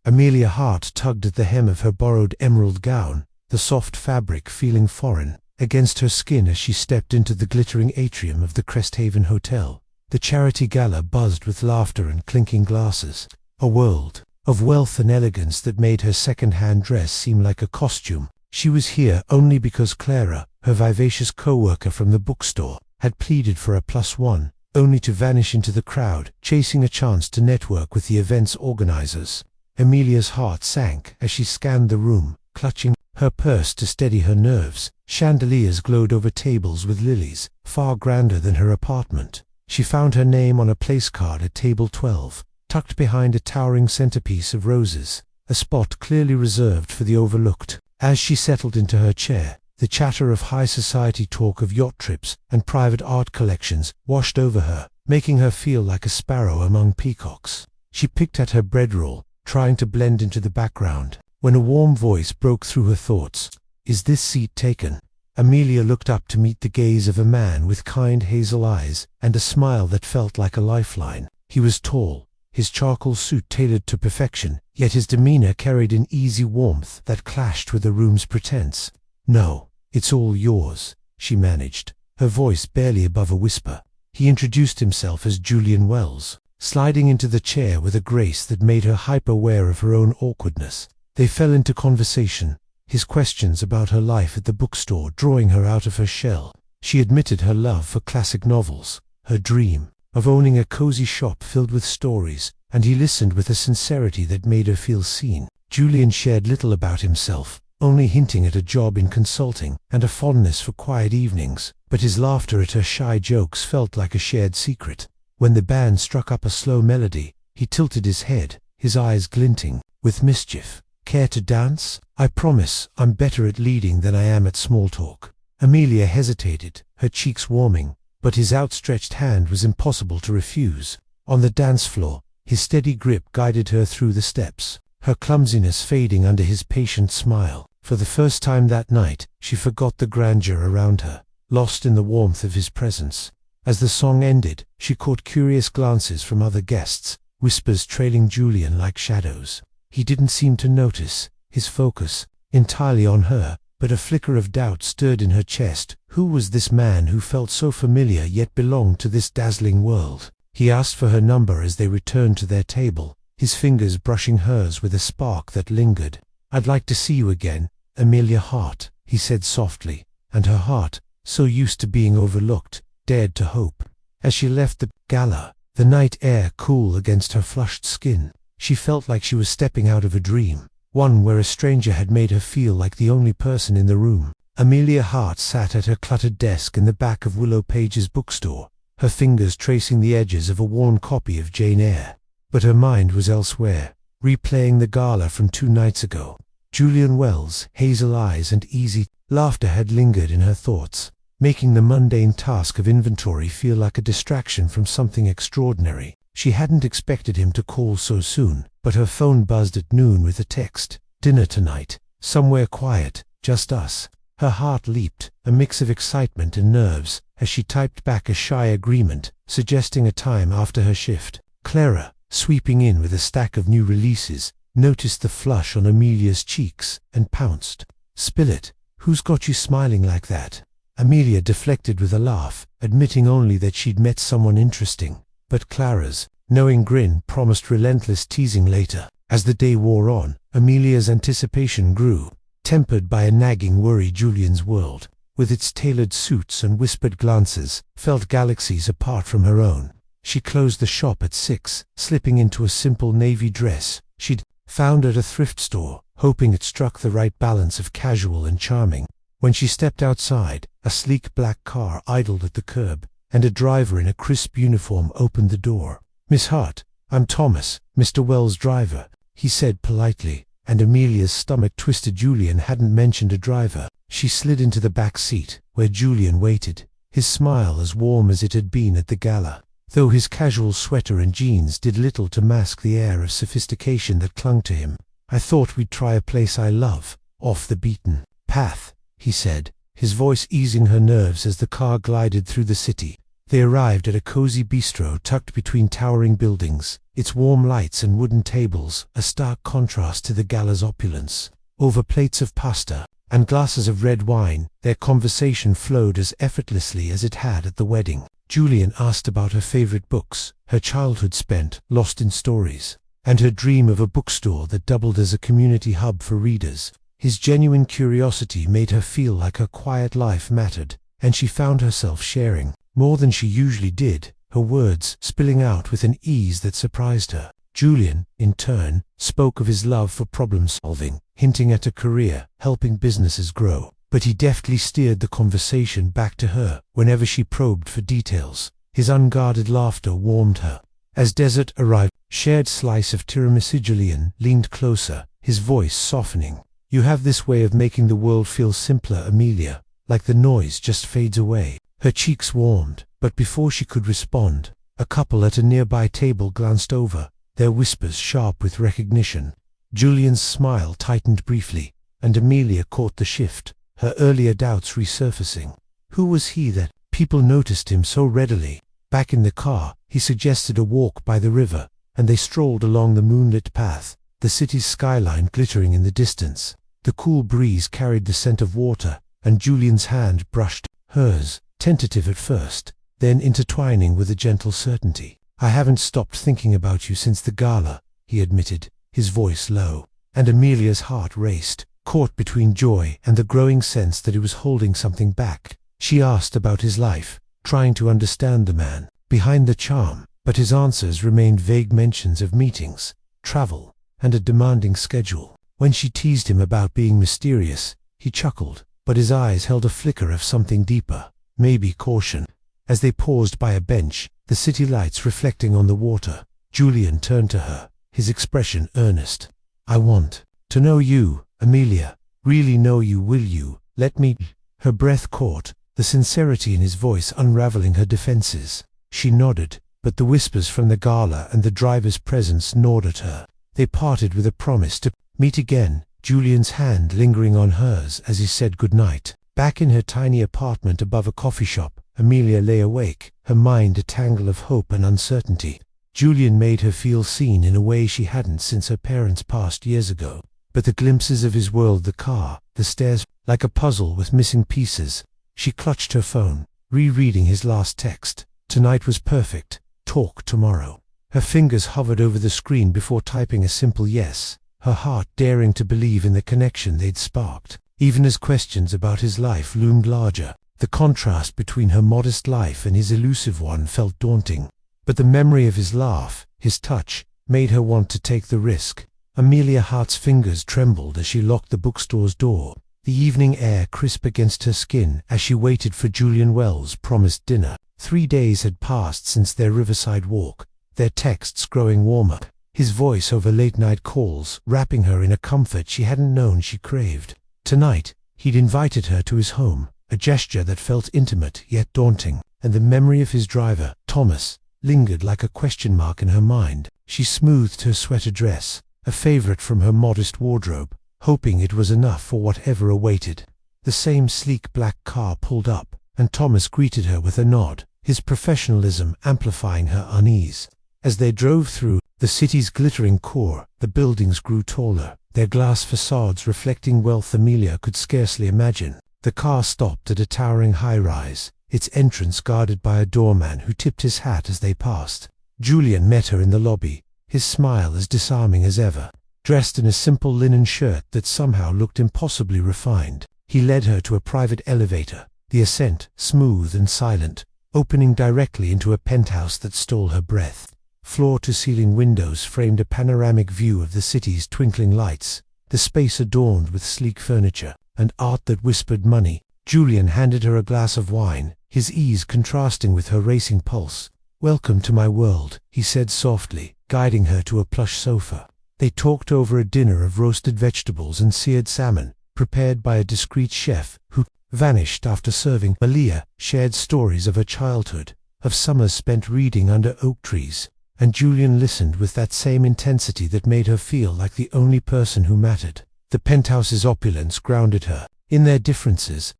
Amelia's heart tugged at the hem of her borrowed emerald gown, the soft fabric feeling foreign against her skin as she stepped into the glittering atrium of the Cresthaven Hotel. The charity gala buzzed with laughter and clinking glasses, a world of wealth and elegance that made her second-hand dress seem like a costume. She was here only because Clara, her vivacious co-worker from the bookstore, had pleaded for a +1, only to vanish into the crowd, chasing a chance to network with the event's organizers. Amelia's heart sank as she scanned the room, clutching her purse to steady her nerves. Chandeliers glowed over tables with lilies, far grander than her apartment. She found her name on a place card at table 12, tucked behind a towering centerpiece of roses, a spot clearly reserved for the overlooked. As she settled into her chair, the chatter of high society talk of yacht trips and private art collections washed over her, making her feel like a sparrow among peacocks. She picked at her bread roll, trying to blend into the background, when a warm voice broke through her thoughts. "Is this seat taken?" Amelia looked up to meet the gaze of a man with kind hazel eyes and a smile that felt like a lifeline. He was tall, his charcoal suit tailored to perfection, yet his demeanor carried an easy warmth that clashed with the room's pretense. "No, it's all yours," she managed, her voice barely above a whisper. He introduced himself as Julian Wells, sliding into the chair with a grace that made her hyper-aware of her own awkwardness. They fell into conversation, his questions about her life at the bookstore drawing her out of her shell. She admitted her love for classic novels, her dream of owning a cozy shop filled with stories, and he listened with a sincerity that made her feel seen. Julian shared little about himself, only hinting at a job in consulting and a fondness for quiet evenings, but his laughter at her shy jokes felt like a shared secret. When the band struck up a slow melody, he tilted his head, his eyes glinting with mischief. "Care to dance? I promise I'm better at leading than I am at small talk." Amelia hesitated, her cheeks warming, but his outstretched hand was impossible to refuse. On the dance floor, his steady grip guided her through the steps, her clumsiness fading under his patient smile. For the first time that night, she forgot the grandeur around her, lost in the warmth of his presence. As the song ended, she caught curious glances from other guests, whispers trailing Julian like shadows. He didn't seem to notice, his focus entirely on her, but a flicker of doubt stirred in her chest. Who was this man who felt so familiar yet belonged to this dazzling world? He asked for her number as they returned to their table, his fingers brushing hers with a spark that lingered. "I'd like to see you again, Amelia Hart," he said softly, and her heart, so used to being overlooked, dared to hope. As she left the gala, the night air cool against her flushed skin, she felt like she was stepping out of a dream, one where a stranger had made her feel like the only person in the room. Amelia Hart sat at her cluttered desk in the back of Willow Page's bookstore, her fingers tracing the edges of a worn copy of Jane Eyre. But her mind was elsewhere, replaying the gala from 2 nights ago. Julian Wells' hazel eyes and easy laughter had lingered in her thoughts, making the mundane task of inventory feel like a distraction from something extraordinary. She hadn't expected him to call so soon, but her phone buzzed at noon with a text. "Dinner tonight, somewhere quiet, just us." Her heart leaped, a mix of excitement and nerves, as she typed back a shy agreement, suggesting a time after her shift. Clara, sweeping in with a stack of new releases, noticed the flush on Amelia's cheeks and pounced. "Spill it. Who's got you smiling like that?" Amelia deflected with a laugh, admitting only that she'd met someone interesting. But Clara's knowing grin promised relentless teasing later. As the day wore on, Amelia's anticipation grew, tempered by a nagging worry. Julian's world, with its tailored suits and whispered glances, felt galaxies apart from her own. She closed the shop at 6, slipping into a simple navy dress she'd found at a thrift store, hoping it struck the right balance of casual and charming. When she stepped outside, a sleek black car idled at the curb, and a driver in a crisp uniform opened the door. "Miss Hart, I'm Thomas, Mr. Wells' driver," he said politely, and Amelia's stomach twisted. Julian hadn't mentioned a driver. She slid into the back seat, where Julian waited, his smile as warm as it had been at the gala, though his casual sweater and jeans did little to mask the air of sophistication that clung to him. "I thought we'd try a place I love, off the beaten path," he said, his voice easing her nerves as the car glided through the city. They arrived at a cozy bistro tucked between towering buildings, its warm lights and wooden tables a stark contrast to the gala's opulence. Over plates of pasta and glasses of red wine, their conversation flowed as effortlessly as it had at the wedding. Julian asked about her favorite books, her childhood spent lost in stories, and her dream of a bookstore that doubled as a community hub for readers. His genuine curiosity made her feel like her quiet life mattered, and she found herself sharing more than she usually did, her words spilling out with an ease that surprised her. Julian, in turn, spoke of his love for problem-solving, hinting at a career helping businesses grow. But he deftly steered the conversation back to her whenever she probed for details. His unguarded laughter warmed her. As dessert arrived, shared slice of tiramisu. Julian leaned closer, his voice softening. "You have this way of making the world feel simpler, Amelia, like the noise just fades away." Her cheeks warmed, but before she could respond, a couple at a nearby table glanced over, their whispers sharp with recognition. Julian's smile tightened briefly, and Amelia caught the shift, her earlier doubts resurfacing. Who was he that people noticed him so readily? Back in the car, he suggested a walk by the river, and they strolled along the moonlit path, the city's skyline glittering in the distance. The cool breeze carried the scent of water, and Julian's hand brushed hers, tentative at first, then intertwining with a gentle certainty. "I haven't stopped thinking about you since the gala," he admitted, his voice low, and Amelia's heart raced, caught between joy and the growing sense that he was holding something back. She asked about his life, trying to understand the man behind the charm, but his answers remained vague mentions of meetings, travel, and a demanding schedule. When she teased him about being mysterious, he chuckled, but his eyes held a flicker of something deeper, maybe caution. As they paused by a bench, the city lights reflecting on the water, Julian turned to her, his expression earnest. "I want to know you, Amelia. Really know you. Will you let me?" Her breath caught, the sincerity in his voice unraveling her defenses. She nodded, but the whispers from the gala and the driver's presence gnawed at her. They parted with a promise to meet again, Julian's hand lingering on hers as he said goodnight. Back in her tiny apartment above a coffee shop, Amelia lay awake, her mind a tangle of hope and uncertainty. Julian made her feel seen in a way she hadn't since her parents passed years ago. But the glimpses of his world, the car, the stairs, like a puzzle with missing pieces. She clutched her phone, rereading his last text. "Tonight was perfect. Talk tomorrow." Her fingers hovered over the screen before typing a simple yes, her heart daring to believe in the connection they'd sparked. Even as questions about his life loomed larger, the contrast between her modest life and his elusive one felt daunting. But the memory of his laugh, his touch, made her want to take the risk. Amelia Hart's fingers trembled as she locked the bookstore's door, the evening air crisp against her skin as she waited for Julian Wells' promised dinner. 3 days had passed since their riverside walk, their texts growing warmer, his voice over late-night calls wrapping her in a comfort she hadn't known she craved. Tonight, he'd invited her to his home, a gesture that felt intimate yet daunting, and the memory of his driver, Thomas, lingered like a question mark in her mind. She smoothed her sweater dress, a favorite from her modest wardrobe, hoping it was enough for whatever awaited. The same sleek black car pulled up, and Thomas greeted her with a nod, his professionalism amplifying her unease. As they drove through the city's glittering core, the buildings grew taller, their glass facades reflecting wealth Amelia could scarcely imagine. The car stopped at a towering high-rise, its entrance guarded by a doorman who tipped his hat as they passed. Julian met her in the lobby, his smile as disarming as ever. Dressed in a simple linen shirt that somehow looked impossibly refined, he led her to a private elevator, the ascent smooth and silent, opening directly into a penthouse that stole her breath. Floor-to-ceiling windows framed a panoramic view of the city's twinkling lights, the space adorned with sleek furniture and art that whispered money. Julian handed her a glass of wine, his ease contrasting with her racing pulse. "Welcome to my world," he said softly, guiding her to a plush sofa. They talked over a dinner of roasted vegetables and seared salmon, prepared by a discreet chef who vanished after serving. Amelia shared stories of her childhood, of summers spent reading under oak trees, and Julian listened with that same intensity that made her feel like the only person who mattered. The penthouse's opulence grounded her. In their differences,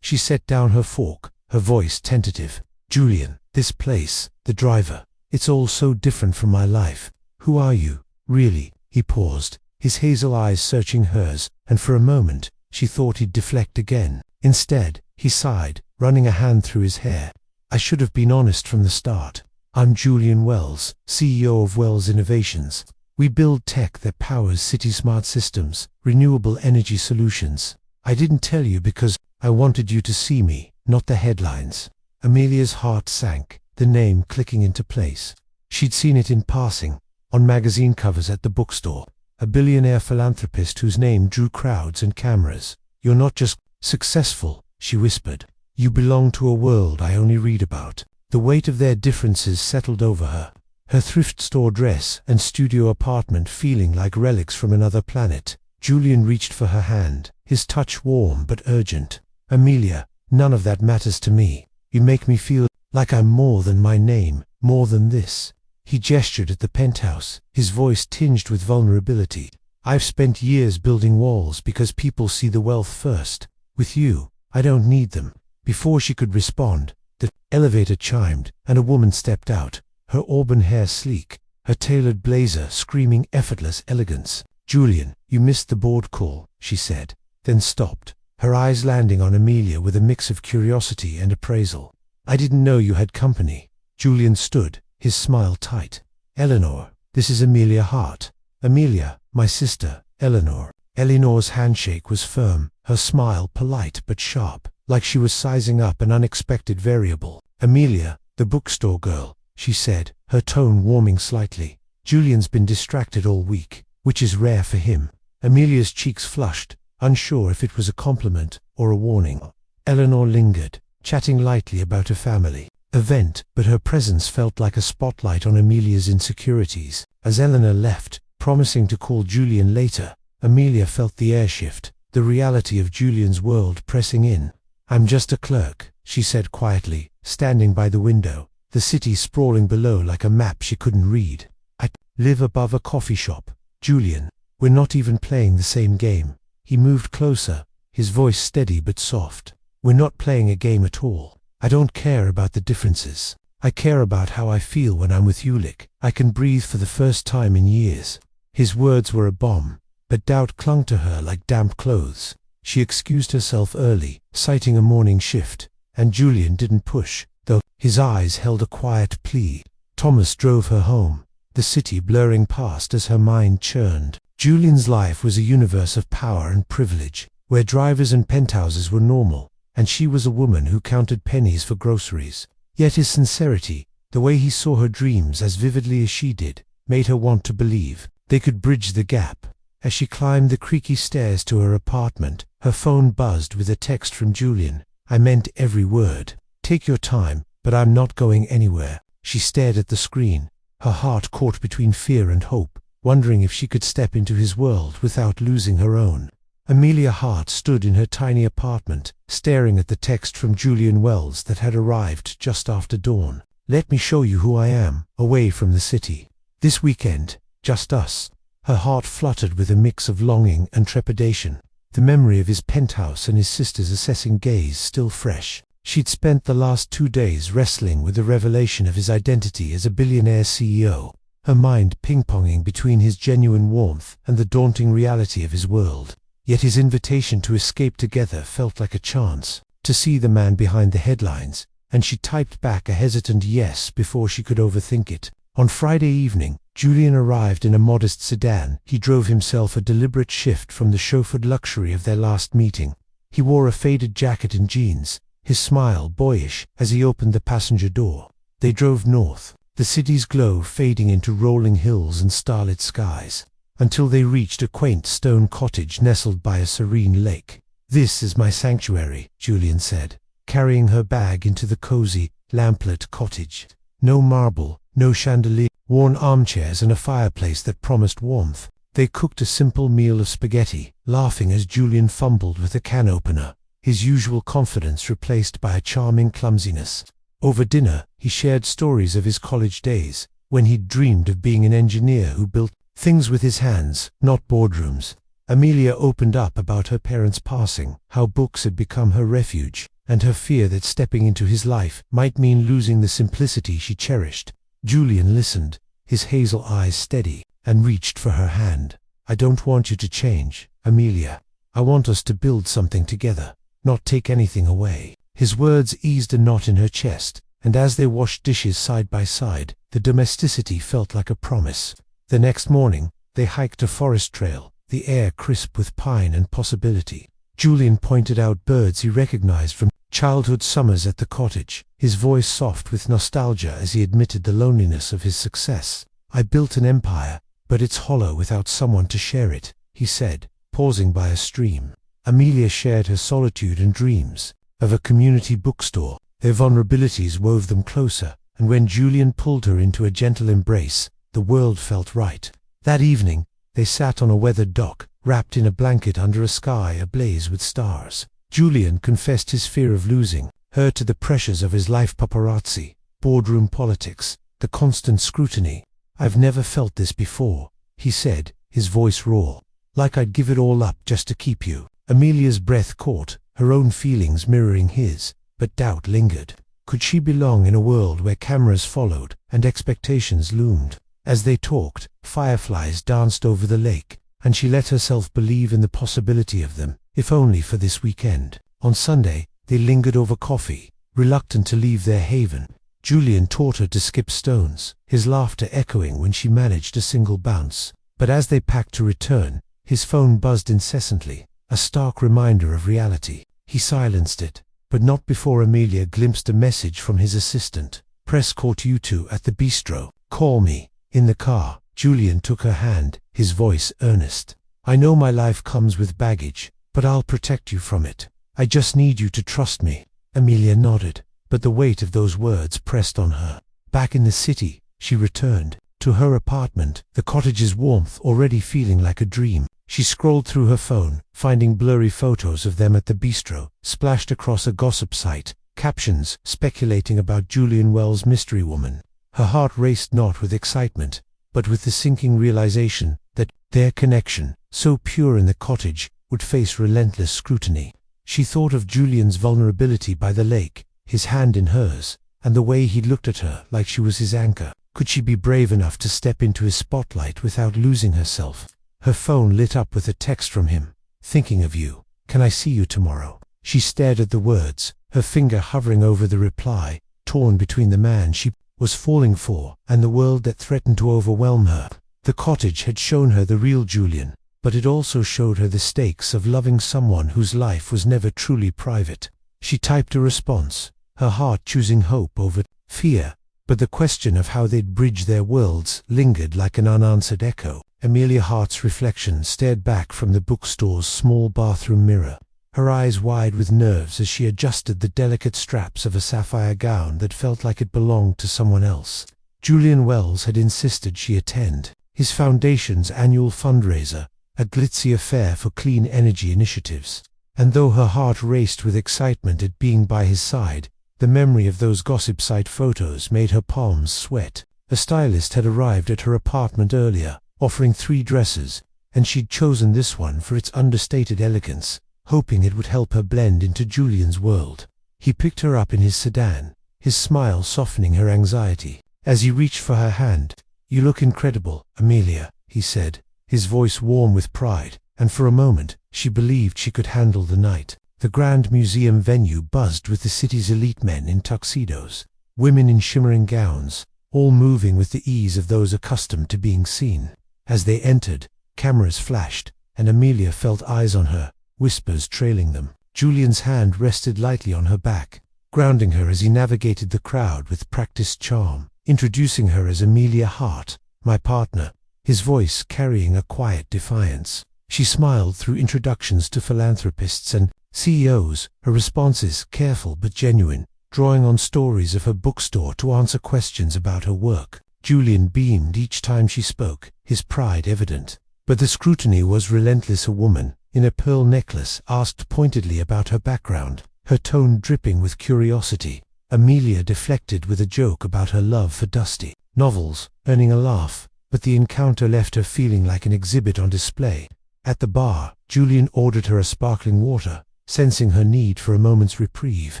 she set down her fork, her voice tentative. "Julian, This place, the driver. It's all so different from my life. Who are you, really? He paused, his hazel eyes searching hers, and for a moment, she thought he'd deflect again. Instead, he sighed, running a hand through his hair. I should have been honest from the start. I'm Julian Wells, CEO of Wells Innovations. We build tech that powers city-smart systems, renewable energy solutions. I didn't tell you because I wanted you to see me, not the headlines. Amelia's heart sank, the name clicking into place. She'd seen it in passing, on magazine covers at the bookstore. A billionaire philanthropist whose name drew crowds and cameras. You're not just successful, she whispered. You belong to a world I only read about. The weight of their differences settled over her. Her thrift store dress and studio apartment feeling like relics from another planet. Julian reached for her hand, his touch warm but urgent. Amelia, none of that matters to me. You make me feel like I'm more than my name, more than this. He gestured at the penthouse, his voice tinged with vulnerability. I've spent years building walls because people see the wealth first. With you, I don't need them. Before she could respond, the elevator chimed, and a woman stepped out, her auburn hair sleek, her tailored blazer screaming effortless elegance. Julian, you missed the board call, she said, then stopped, her eyes landing on Amelia with a mix of curiosity and appraisal. I didn't know you had company. Julian stood, his smile tight. Eleanor, this is Amelia Hart. Amelia, my sister, Eleanor. Eleanor's handshake was firm, her smile polite but sharp, like she was sizing up an unexpected variable. Amelia, the bookstore girl, she said, her tone warming slightly. Julian's been distracted all week, which is rare for him. Amelia's cheeks flushed, unsure if it was a compliment or a warning. Eleanor lingered, chatting lightly about her family event, but her presence felt like a spotlight on Amelia's insecurities. As Eleanor left, promising to call Julian later, Amelia felt the air shift, the reality of Julian's world pressing in. I'm just a clerk, she said quietly, standing by the window, the city sprawling below like a map she couldn't read. I live above a coffee shop. Julian, we're not even playing the same game. He moved closer, his voice steady but soft. We're not playing a game at all. I don't care about the differences. I care about how I feel when I'm with Ulick. I can breathe for the first time in years. His words were a bomb, but doubt clung to her like damp clothes. She excused herself early, citing a morning shift, and Julian didn't push, though his eyes held a quiet plea. Thomas drove her home, the city blurring past as her mind churned. Julian's life was a universe of power and privilege, where drivers and penthouses were normal, and she was a woman who counted pennies for groceries. Yet his sincerity, the way he saw her dreams as vividly as she did, made her want to believe they could bridge the gap. As she climbed the creaky stairs to her apartment, her phone buzzed with a text from Julian. I meant every word. Take your time, but I'm not going anywhere. She stared at the screen, her heart caught between fear and hope, wondering if she could step into his world without losing her own. Amelia Hart stood in her tiny apartment, staring at the text from Julian Wells that had arrived just after dawn. Let me show you who I am, away from the city. This weekend, just us. Her heart fluttered with a mix of longing and trepidation, the memory of his penthouse and his sister's assessing gaze still fresh. She'd spent the last 2 days wrestling with the revelation of his identity as a billionaire CEO, her mind ping-ponging between his genuine warmth and the daunting reality of his world. Yet his invitation to escape together felt like a chance, to see the man behind the headlines, and she typed back a hesitant yes before she could overthink it. On Friday evening, Julian arrived in a modest sedan. He drove himself a deliberate shift from the chauffeured luxury of their last meeting. He wore a faded jacket and jeans, his smile boyish as he opened the passenger door. They drove north, the city's glow fading into rolling hills and starlit skies, until they reached a quaint stone cottage nestled by a serene lake. This is my sanctuary, Julian said, carrying her bag into the cozy, lamplit cottage. No marble, no chandelier, worn armchairs and a fireplace that promised warmth. They cooked a simple meal of spaghetti, laughing as Julian fumbled with a can opener, his usual confidence replaced by a charming clumsiness. Over dinner, he shared stories of his college days, when he'd dreamed of being an engineer who built things with his hands, not boardrooms. Amelia opened up about her parents' passing, how books had become her refuge, and her fear that stepping into his life might mean losing the simplicity she cherished. Julian listened, his hazel eyes steady, and reached for her hand. "I don't want you to change, Amelia. I want us to build something together, not take anything away." His words eased a knot in her chest, and as they washed dishes side by side, the domesticity felt like a promise. The next morning, they hiked a forest trail, the air crisp with pine and possibility. Julian pointed out birds he recognized from childhood summers at the cottage, his voice soft with nostalgia as he admitted the loneliness of his success. "I built an empire, but it's hollow without someone to share it," he said, pausing by a stream. Amelia shared her solitude and dreams of a community bookstore. Their vulnerabilities wove them closer, and when Julian pulled her into a gentle embrace, the world felt right. That evening, they sat on a weathered dock, wrapped in a blanket under a sky ablaze with stars. Julian confessed his fear of losing her to the pressures of his life: paparazzi, boardroom politics, the constant scrutiny. "I've never felt this before," he said, his voice raw. "Like I'd give it all up just to keep you." Amelia's breath caught, her own feelings mirroring his, but doubt lingered. Could she belong in a world where cameras followed and expectations loomed? As they talked, fireflies danced over the lake, and she let herself believe in the possibility of them, if only for this weekend. On Sunday, they lingered over coffee, reluctant to leave their haven. Julian taught her to skip stones, his laughter echoing when she managed a single bounce. But as they packed to return, his phone buzzed incessantly, a stark reminder of reality. He silenced it, but not before Amelia glimpsed a message from his assistant. "Press caught you two at the bistro. Call me." In the car, Julian took her hand, his voice earnest. "I know my life comes with baggage, but I'll protect you from it. I just need you to trust me." Amelia nodded, but the weight of those words pressed on her. Back in the city, she returned to her apartment, the cottage's warmth already feeling like a dream. She scrolled through her phone, finding blurry photos of them at the bistro, splashed across a gossip site, captions speculating about Julian Wells' mystery woman. Her heart raced not with excitement, but with the sinking realization that their connection, so pure in the cottage, would face relentless scrutiny. She thought of Julian's vulnerability by the lake, his hand in hers, and the way he looked at her like she was his anchor. Could she be brave enough to step into his spotlight without losing herself? Her phone lit up with a text from him. "Thinking of you. Can I see you tomorrow?" She stared at the words, her finger hovering over the reply, torn between the man she was falling for and the world that threatened to overwhelm her. The cottage had shown her the real Julian, but it also showed her the stakes of loving someone whose life was never truly private. She typed a response, her heart choosing hope over fear, but the question of how they'd bridge their worlds lingered like an unanswered echo. Amelia Hart's reflection stared back from the bookstore's small bathroom mirror, her eyes wide with nerves as she adjusted the delicate straps of a sapphire gown that felt like it belonged to someone else. Julian Wells had insisted she attend his foundation's annual fundraiser, a glitzy affair for clean energy initiatives. And though her heart raced with excitement at being by his side, the memory of those gossip site photos made her palms sweat. A stylist had arrived at her apartment earlier, offering 3 dresses, and she'd chosen this one for its understated elegance, hoping it would help her blend into Julian's world. He picked her up in his sedan, his smile softening her anxiety. As he reached for her hand, "You look incredible, Amelia," he said, his voice warm with pride, and for a moment, she believed she could handle the night. The grand museum venue buzzed with the city's elite men in tuxedos, women in shimmering gowns, all moving with the ease of those accustomed to being seen. As they entered, cameras flashed, and Amelia felt eyes on her, whispers trailing them. Julian's hand rested lightly on her back, grounding her as he navigated the crowd with practiced charm, introducing her as Amelia Hart, "My partner," his voice carrying a quiet defiance. She smiled through introductions to philanthropists and CEOs, her responses careful but genuine, drawing on stories of her bookstore to answer questions about her work. Julian beamed each time she spoke, his pride evident. But the scrutiny was relentless. A woman, in a pearl necklace, asked pointedly about her background, her tone dripping with curiosity. Amelia deflected with a joke about her love for dusty novels, earning a laugh, but the encounter left her feeling like an exhibit on display. At the bar, Julian ordered her a sparkling water, sensing her need for a moment's reprieve.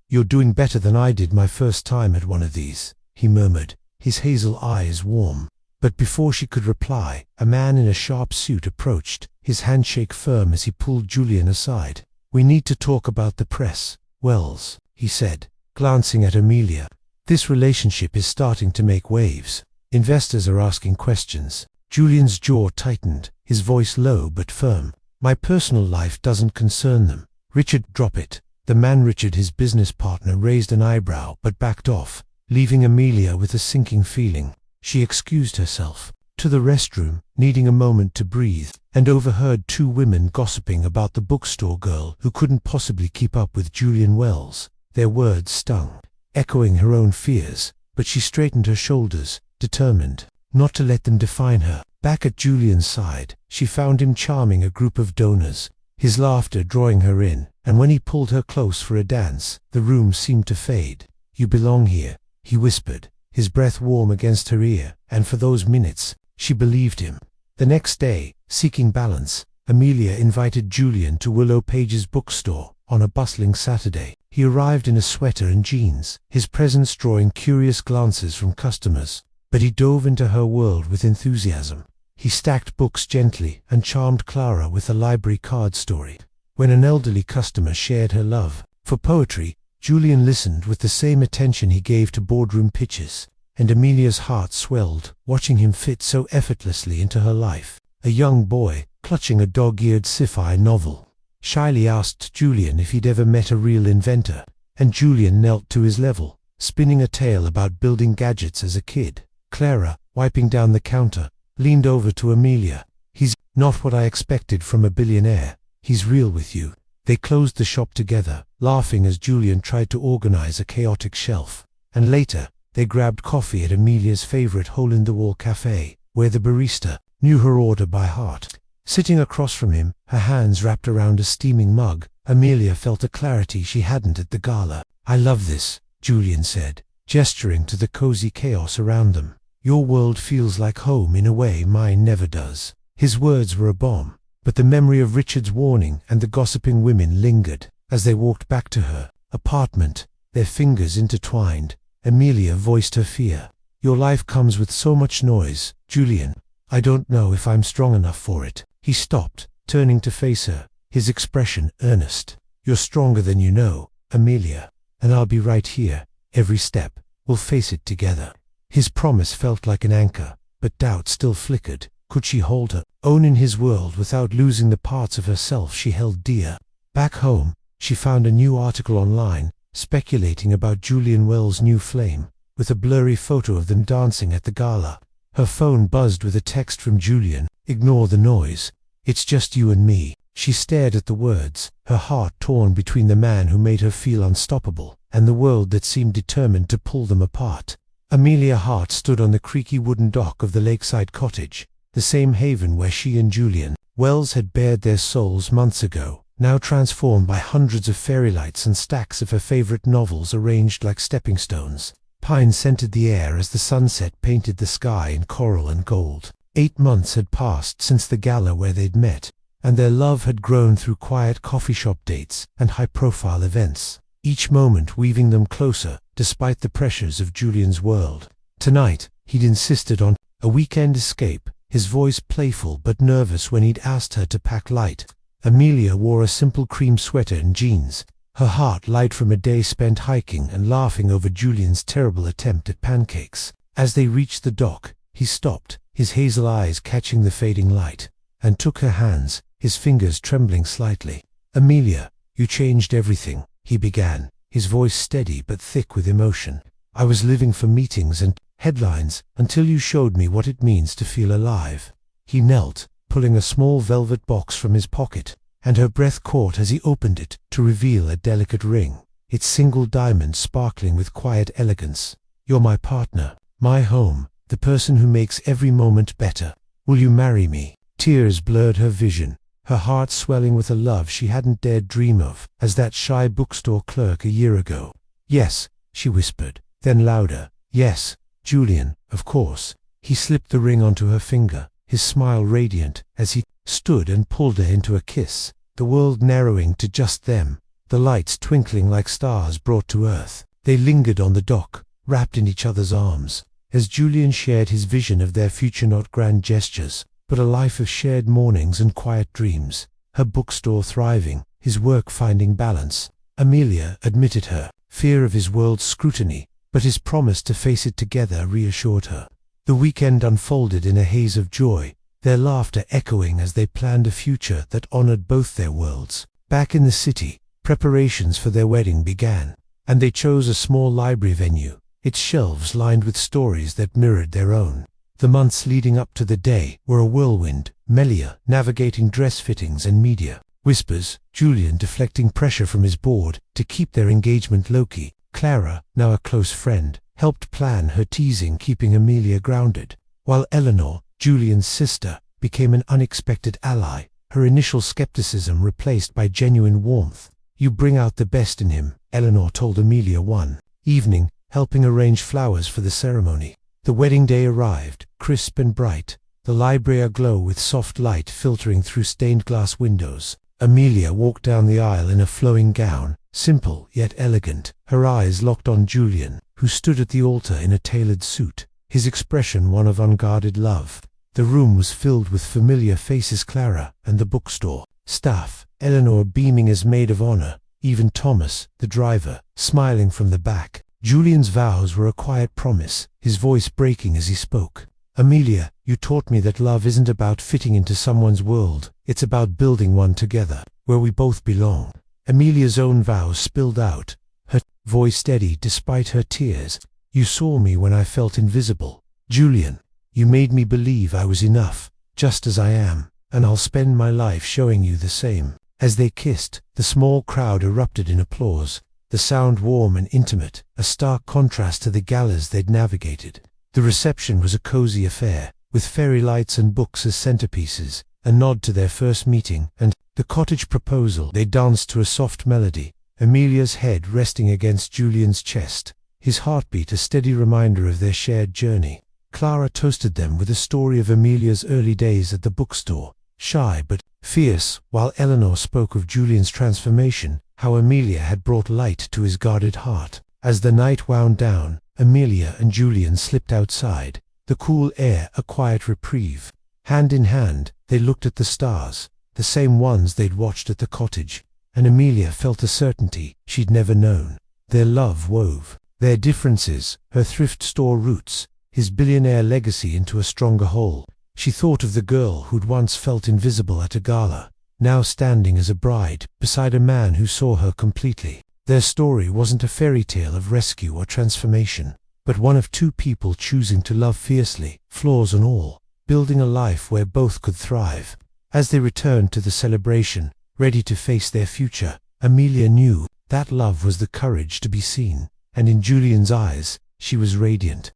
"You're doing better than I did my first time at one of these," he murmured, his hazel eyes warm. But before she could reply, a man in a sharp suit approached, his handshake firm as he pulled Julian aside. "We need to talk about the press, Wells," he said, glancing at Amelia. "This relationship is starting to make waves. Investors are asking questions." Julian's jaw tightened, his voice low but firm. "My personal life doesn't concern them." "Richard, drop it." The man Richard, his business partner, raised an eyebrow but backed off, leaving Amelia with a sinking feeling. She excused herself to the restroom, needing a moment to breathe, and overheard two women gossiping about the bookstore girl who couldn't possibly keep up with Julian Wells. Their words stung, echoing her own fears, but she straightened her shoulders, determined not to let them define her. Back at Julian's side, she found him charming a group of donors, his laughter drawing her in, and when he pulled her close for a dance, the room seemed to fade. "You belong here," he whispered, his breath warm against her ear, and for those minutes, she believed him. The next day, seeking balance, Amelia invited Julian to Willow Page's bookstore on a bustling Saturday. He arrived in a sweater and jeans, his presence drawing curious glances from customers, but he dove into her world with enthusiasm. He stacked books gently and charmed Clara with a library card story. When an elderly customer shared her love for poetry, Julian listened with the same attention he gave to boardroom pitches, and Amelia's heart swelled, watching him fit so effortlessly into her life. A young boy, clutching a dog-eared sci-fi novel, shyly asked Julian if he'd ever met a real inventor, and Julian knelt to his level, spinning a tale about building gadgets as a kid. Clara, wiping down the counter, leaned over to Amelia. "He's not what I expected from a billionaire. He's real with you." They closed the shop together, laughing as Julian tried to organize a chaotic shelf. And later, they grabbed coffee at Amelia's favorite hole-in-the-wall cafe, where the barista knew her order by heart. Sitting across from him, her hands wrapped around a steaming mug, Amelia felt a clarity she hadn't at the gala. "I love this," Julian said, gesturing to the cozy chaos around them. "Your world feels like home in a way mine never does." His words were a bomb, but the memory of Richard's warning and the gossiping women lingered. As they walked back to her apartment, their fingers intertwined, Amelia voiced her fear. "Your life comes with so much noise, Julian. I don't know if I'm strong enough for it." He stopped, turning to face her, his expression earnest. "You're stronger than you know, Amelia, and I'll be right here, every step. We'll face it together." His promise felt like an anchor, but doubt still flickered. Could she hold her own in his world without losing the parts of herself she held dear? Back home, she found a new article online, speculating about Julian Wells' new flame, with a blurry photo of them dancing at the gala. Her phone buzzed with a text from Julian. "Ignore the noise. It's just you and me." She stared at the words, her heart torn between the man who made her feel unstoppable, and the world that seemed determined to pull them apart. Amelia Hart stood on the creaky wooden dock of the lakeside cottage, the same haven where she and Julian Wells had bared their souls months ago, now transformed by hundreds of fairy lights and stacks of her favorite novels arranged like stepping stones. Pine scented the air as the sunset painted the sky in coral and gold. 8 months had passed since the gala where they'd met, and their love had grown through quiet coffee shop dates and high-profile events, each moment weaving them closer, despite the pressures of Julian's world. Tonight, he'd insisted on a weekend escape, his voice playful but nervous when he'd asked her to pack light. Amelia wore a simple cream sweater and jeans, her heart light from a day spent hiking and laughing over Julian's terrible attempt at pancakes. As they reached the dock, he stopped, his hazel eyes catching the fading light, and took her hands, his fingers trembling slightly. "Amelia, you changed everything," he began, his voice steady but thick with emotion. "I was living for meetings and headlines until you showed me what it means to feel alive." He knelt, pulling a small velvet box from his pocket, and her breath caught as he opened it to reveal a delicate ring, its single diamond sparkling with quiet elegance. "You're my partner, my home, the person who makes every moment better. Will you marry me?" Tears blurred her vision, her heart swelling with a love she hadn't dared dream of as that shy bookstore clerk a year ago. "Yes," she whispered, then louder, "Yes, Julian, of course." He slipped the ring onto her finger, his smile radiant, as he stood and pulled her into a kiss. the world narrowing to just them, the lights twinkling like stars brought to earth. They lingered on the dock, wrapped in each other's arms, as Julian shared his vision of their future, not grand gestures, but a life of shared mornings and quiet dreams. Her bookstore thriving, his work finding balance. Amelia admitted her fear of his world's scrutiny, but his promise to face it together reassured her. The weekend unfolded in a haze of joy, their laughter echoing as they planned a future that honored both their worlds. Back in the city, preparations for their wedding began, and they chose a small library venue, its shelves lined with stories that mirrored their own. The months leading up to the day were a whirlwind, Melia navigating dress fittings and media whispers, Julian deflecting pressure from his board to keep their engagement low-key. Clara, now a close friend, helped plan her teasing, keeping Amelia grounded, while Eleanor, Julian's sister, became an unexpected ally, her initial skepticism replaced by genuine warmth. "You bring out the best in him," Eleanor told Amelia one evening, helping arrange flowers for the ceremony. The wedding day arrived, crisp and bright, the library aglow with soft light filtering through stained glass windows. Amelia walked down the aisle in a flowing gown, simple yet elegant, her eyes locked on Julian, who stood at the altar in a tailored suit, his expression one of unguarded love. The room was filled with familiar faces, Clara and the bookstore staff, Eleanor beaming as maid of honor, even Thomas, the driver, smiling from the back. Julian's vows were a quiet promise, his voice breaking as he spoke. "Amelia, you taught me that love isn't about fitting into someone's world, it's about building one together, where we both belong." Amelia's own vows spilled out, her voice steady despite her tears. "You saw me when I felt invisible. Julian, you made me believe I was enough, just as I am, and I'll spend my life showing you the same." As they kissed, the small crowd erupted in applause, the sound warm and intimate, a stark contrast to the galas they'd navigated. The reception was a cozy affair, with fairy lights and books as centerpieces, a nod to their first meeting, and the cottage proposal. They danced to a soft melody, Amelia's head resting against Julian's chest, his heartbeat a steady reminder of their shared journey. Clara toasted them with a story of Amelia's early days at the bookstore, shy but fierce, while Eleanor spoke of Julian's transformation, how Amelia had brought light to his guarded heart. As the night wound down, Amelia and Julian slipped outside, the cool air a quiet reprieve. Hand in hand, they looked at the stars, the same ones they'd watched at the cottage, and Amelia felt a certainty she'd never known. Their love wove their differences, her thrift store roots, his billionaire legacy into a stronger whole. She thought of the girl who'd once felt invisible at a gala, now standing as a bride beside a man who saw her completely. Their story wasn't a fairy tale of rescue or transformation, but one of two people choosing to love fiercely, flaws and all, building a life where both could thrive. As they returned to the celebration, ready to face their future, Amelia knew that love was the courage to be seen, and in Julian's eyes, she was radiant.